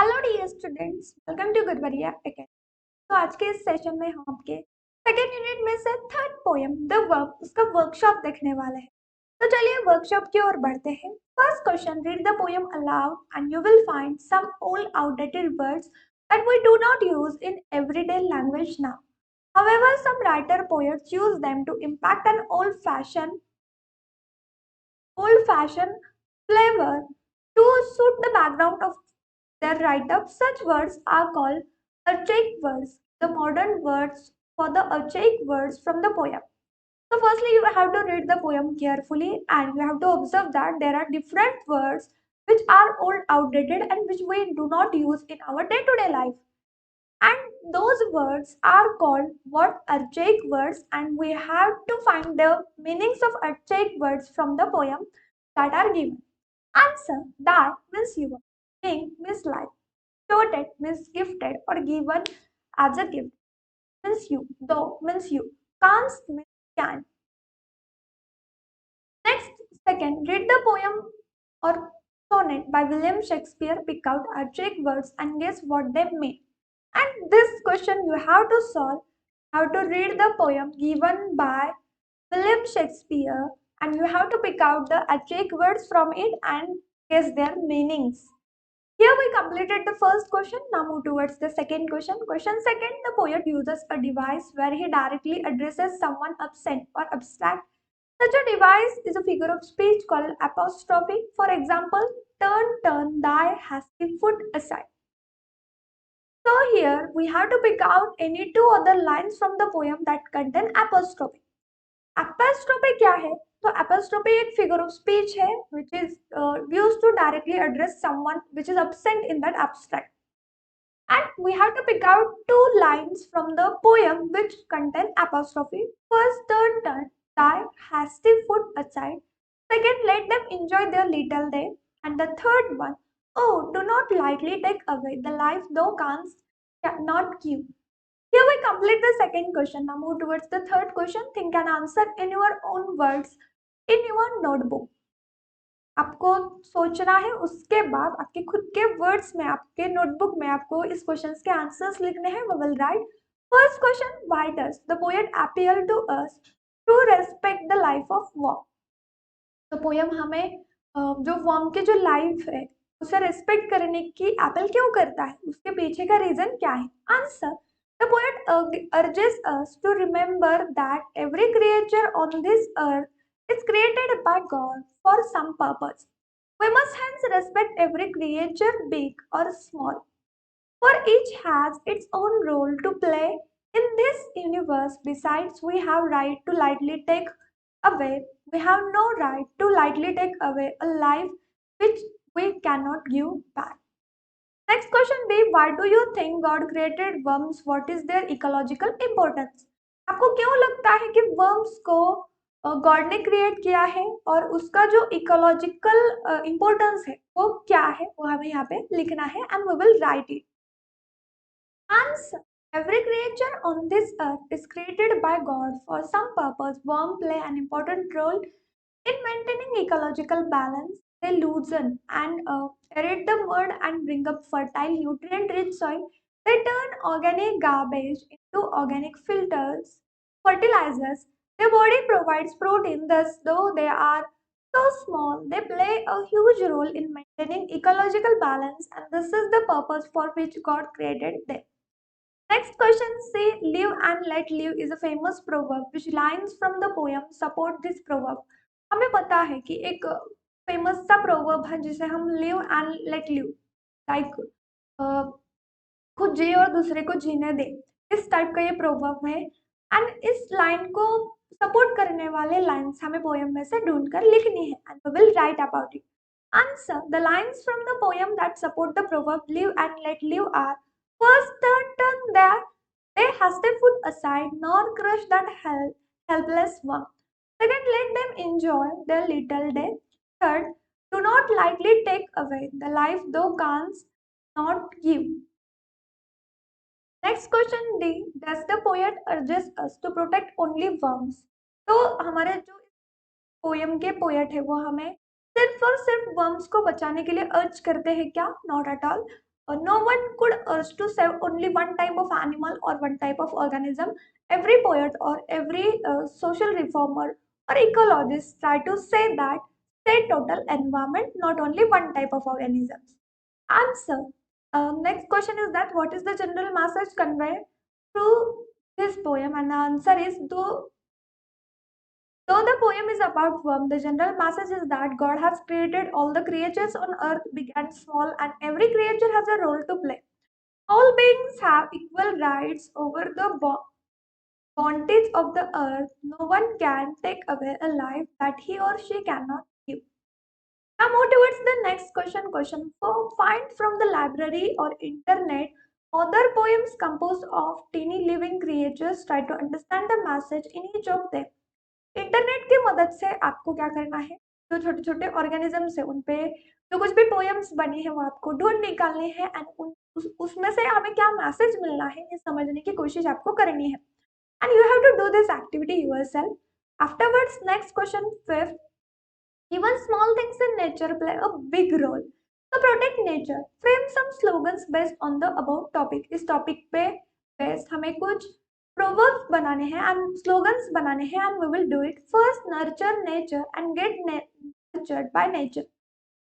Hello dear students, welcome to Gudwaria academy. तो आज के इस सेशन में हम आपके सेकेंड यूनिट में से थर्ड पोयम द वर्ब उसका वर्कशॉप देखने वाले हैं। तो चलिए वर्कशॉप की ओर बढ़ते हैं। First question, read the poem aloud and you will find some old outdated words that we do not use in everyday language now. However, some writer poets use them to impact an old-fashioned flavor to suit the background of their write-up. Such words are called archaic words, the modern words for the archaic words from the poem. So firstly, you have to read the poem carefully and you have to observe that there are different words which are old, outdated and which we do not use in our day-to-day life. And those words are called what archaic words, and we have to find the meanings of archaic words from the poem that are given. Answer: that means you, king means like, doted means gifted or given as a gift means you, though means you, canst means can. Next, second, read the poem or sonnet by William Shakespeare, pick out archaic words and guess what they mean. And this question you have to solve, how to read the poem given by William Shakespeare and you have to pick out the archaic words from it and guess their meanings. Here we completed the first question. Now move towards the second question. Question second, the poet uses a device where he directly addresses someone absent or abstract. Such a device is a figure of speech called apostrophe. For example, turn thy hasty foot aside. So here we have to pick out any two other lines from the poem that contain apostrophe. Apostrophe क्या है? तो apostrophe एक figure of speech है which is used to directly address someone which is absent in that abstract. And we have to pick out two lines from the poem which contain apostrophe. First, turn thy hasty foot aside. Second, let them enjoy their little day. And the third one, oh, do not lightly take away the life thou canst not give. Here we complete the second question. Now move towards the third question. Think and answer in your own words in your notebook. आपको सोचना है, उसके बाद आपके खुद के words में आपके नोटबुक में आपको इस क्वेश्चंस के आंसर्स लिखने हैं. We will write. First question, why does the poet appeal to us to respect the life of worm? तो पोयम हमें जो वर्म की जो लाइफ है उसे रेस्पेक्ट करने की अपील क्यों करता है, उसके पीछे का रीजन क्या है? Answer: the poet urges us to remember that every creature on this earth is created by God for some purpose. We must hence respect every creature, big or small, for each has its own role to play in this universe. Besides, we have right to lightly take away. We have no right to lightly take away a life which we cannot give back. Next question B, why do you think God created worms? What is their ecological importance? आपको क्यों लगता है कि worms को God ने create किया है और उसका जो इकोलॉजिकल इम्पोर्टेंस है वो क्या है, वो हमें यहाँ पे लिखना है and we will write it. Answer: every creature on this earth is created by God for some purpose. Worms play an important role in maintaining ecological balance. They loosen and aerate the mud and bring up fertile, nutrient-rich soil. They turn organic garbage into organic fertilizers. Their body provides protein, thus, though they are so small, they play a huge role in maintaining ecological balance, and this is the purpose for which God created them. Next question, say live and let live is a famous proverb. Which lines from the poem support this proverb? हमें पता है कि एक famous सा proverb है जिसे हम live and let live, like खुद जिए और दूसरे को जीने दे, इस टाइप का ये प्रोवर्ब है. एंड इस लाइन को सपोर्ट करने वाले लाइन्स हमें पोएम में से ढूंढकर लिखनी है and we will write about it. Answer: the lines from the poem that support the proverb live and let live are: first, turn their hasty foot aside, nor crush that helpless one. Second, let them enjoy their little day. Third, do not lightly take away the life thou canst not give. Next question D, does the poet urges us to protect only worms? तो हमारे जो poem के poet है वो हमें सिर्फ और सिर्फ वर्म्स को बचाने के लिए अर्ज करते हैं क्या? Not at all. No one could urge to save only one type of animal or one type of organism. Every poet or every social reformer or ecologist try to say that say total environment, not only one type of organisms. Answer. Next question is that what is the general message conveyed through this poem? And the answer is though the poem is about worm, the general message is that God has created all the creatures on earth, big and small, and every creature has a role to play. All beings have equal rights over the bondage of the earth. No one can take away a life that he or she cannot give. Now move towards the next question. Question 4. Find from the library or internet other poems composed of teeny living creatures. Try to understand the message in each of them. Internet की मदद से आपको क्या करना है, जो छोटे छोटे ऑर्गेनिजम्स है उन पे जो कुछ भी पोएम्स बनी है वो आपको ढूंढ निकालने हैं एंड उसमें से हमें क्या मैसेज मिलना है ये समझने की कोशिश आपको करनी है and you have to do this activity yourself afterwards. Next question 5. Even small things in nature play a big role. To protect nature, frame some slogans based on the above topic. इस topic पे based हमें कुछ proverbs बनाने हैं and slogans बनाने हैं and we will do it. First, nurture nature and get nurtured by nature.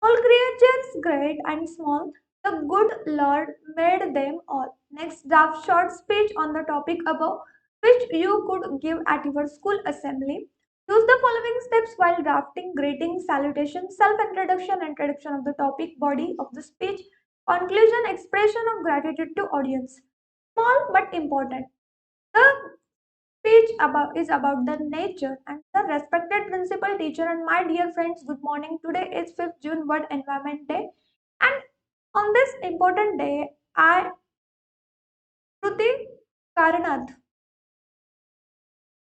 All creatures, great and small, the good Lord made them all. Next, draft short speech on the topic above, which you could give at your school assembly. Use the following steps while drafting: greeting, salutation, self-introduction, introduction of the topic, body of the speech, conclusion, expression of gratitude to audience. Small but important. The speech is about the nature and the respected principal teacher and my dear friends, good morning. Today is 5th June, World Environment Day, and on this important day, I, Shruti Karanath,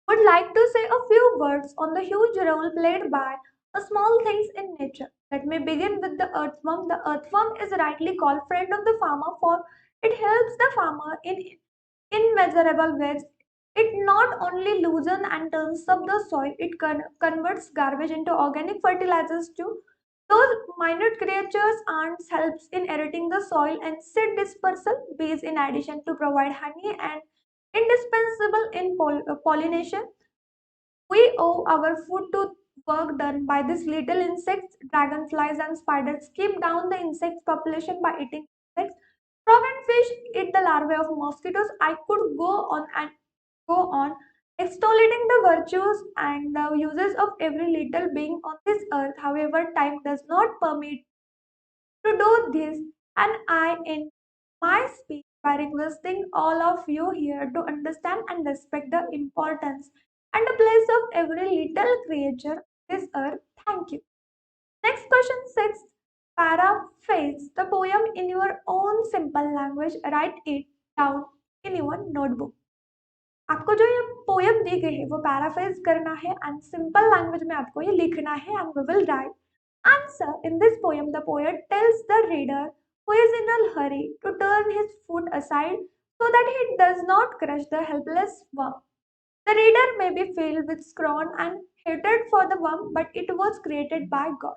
would like to say a few words on the huge role played by the small things in nature. Let me begin with the earthworm. The earthworm is rightly called friend of the farmer for it helps the farmer in immeasurable ways. It not only loosens and turns up the soil, it converts garbage into organic fertilizers too. Those minute creatures, ants, helps in aerating the soil and seed dispersal. Bees, in addition to provide honey and indispensable in pollination. We owe our food to work done by these little insects. Dragonflies and spiders keep down the insect population by eating insects. Frog and fish eat the larvae of mosquitoes. I could go on extolling the virtues and the uses of every little being on this earth. However, time does not permit to do this, and I end my speech by requesting all of you here to understand and respect the importance and the place of every little creature on this earth. Thank you. Next question 6. Paraphrase the poem in your own simple language. Write it down in your notebook. आपको जो ये poem दी गई है वो paraphrase करना है and simple language में आपको ये लिखना है and we will write answer. In this poem, the poet tells the reader who is in a hurry to turn his foot aside so that he does not crush the helpless worm. The reader may be filled with scorn and hatred for the worm, but it was created by God.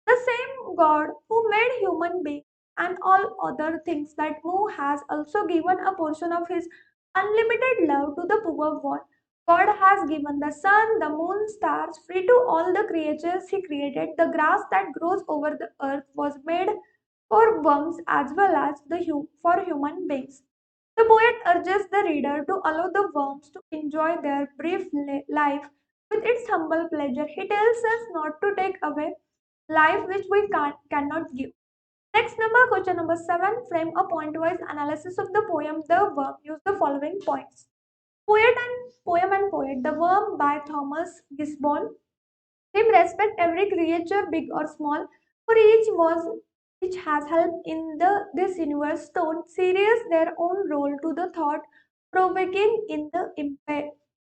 The same God who made human beings and all other things that move has also given a portion of his unlimited love to the poor one. God has given the sun, the moon, stars, free to all the creatures he created. The grass that grows over the earth was made for worms as well as for human beings. The poet urges the reader to allow the worms to enjoy their brief life with its humble pleasure. He tells us not to take away life which we cannot give. Next number, question number 7. Frame a point-wise analysis of the poem The Worm. Use the following points. Poem and Poet. The Worm by Thomas Gisborne. Him respect every creature, big or small, for each has helped in this universe. Stone serious their own role to the thought provoking in the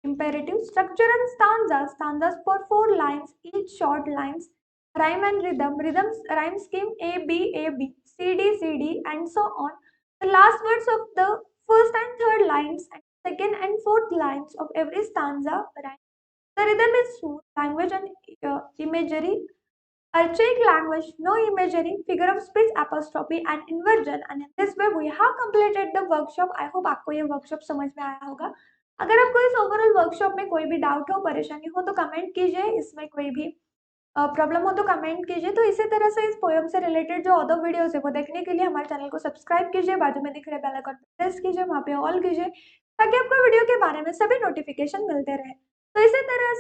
imperative structure and stanzas for 4 lines, each short lines, rhyme and rhythms, rhyme scheme A B, C D, and so on. The last words of the first and third lines and second and fourth lines of every stanza rhyme. The rhythm is smooth, language and imagery archaic language, no imagery, figure of speech, apostrophe and inversion. And in this way we have completed the workshop. I hope आपको ये workshop समझ में आया होगा। अगर आपको इस overall workshop में कोई भी डाउट हो, परेशानी हो तो कमेंट कीजिए। इसमें कोई भी प्रॉब्लम हो तो कमेंट कीजिए। तो इसी तरह से इस पोएम से रिलेटेड जो अदर वीडियोस है वो देखने के लिए हमारे चैनल को सब्सक्राइब कीजिए, बाजू में दिख रहे बेल आइकन प्रेस कीजिए, वहाँ पे ऑल कीजिए ताकि आपको वीडियो के बारे में सभी नोटिफिकेशन मिलते रहे। तो इसी तरह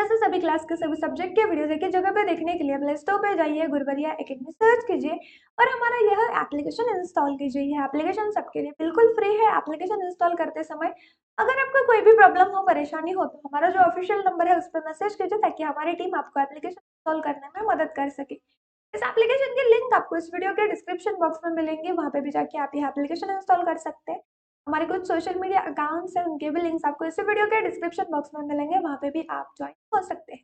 से सभी क्लास के सभी सब्जेक्ट के वीडियोस एक ही जगह पे देखने के लिए प्ले स्टोर पे जाइए, गुरबरिया एकेडमी सर्च कीजिए और हमारा यह एप्लीकेशन इंस्टॉल कीजिए। यह एप्लीकेशन सबके लिए बिल्कुल फ्री है। एप्लीकेशन इंस्टॉल करते समय अगर आपको कोई भी प्रॉब्लम हो, परेशानी हो तो हमारा जो ऑफिशियल नंबर है उस पर मैसेज कीजिए ताकि हमारी टीम आपको एप्लीकेशन इंस्टॉल करने में मदद कर सके। इस एप्लीकेशन की लिंक आपको इस वीडियो के डिस्क्रिप्शन बॉक्स में मिलेंगे, वहाँ पे भी जाके आप यह एप्लीकेशन इंस्टॉल कर सकते हैं। हमारे कुछ सोशल मीडिया अकाउंट्स हैं, उनके भी लिंक्स आपको इसी वीडियो के डिस्क्रिप्शन बॉक्स में मिलेंगे, वहाँ पे भी आप ज्वाइन हो सकते हैं।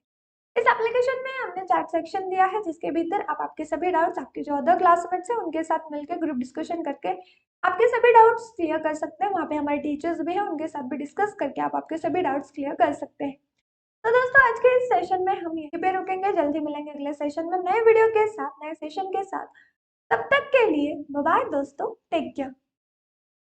इस एप्लीकेशन में हमने चैट सेक्शन दिया है जिसके भीतर आप आपके सभी डाउट्स आपके जो अदर क्लासमेट्स हैं उनके साथ मिलकर ग्रुप डिस्कशन करके आपके सभी डाउट्स क्लियर कर सकते हैं। वहाँ पे हमारे टीचर्स भी हैं, उनके साथ भी डिस्कस करके आप आपके सभी डाउट्स क्लियर कर सकते हैं। तो दोस्तों आज के इस सेशन में हम यहीं पे रुकेंगे, जल्दी मिलेंगे अगले सेशन में नए वीडियो के साथ, नए सेशन के साथ। तब तक के लिए बाय बाय दोस्तों, टेक केयर।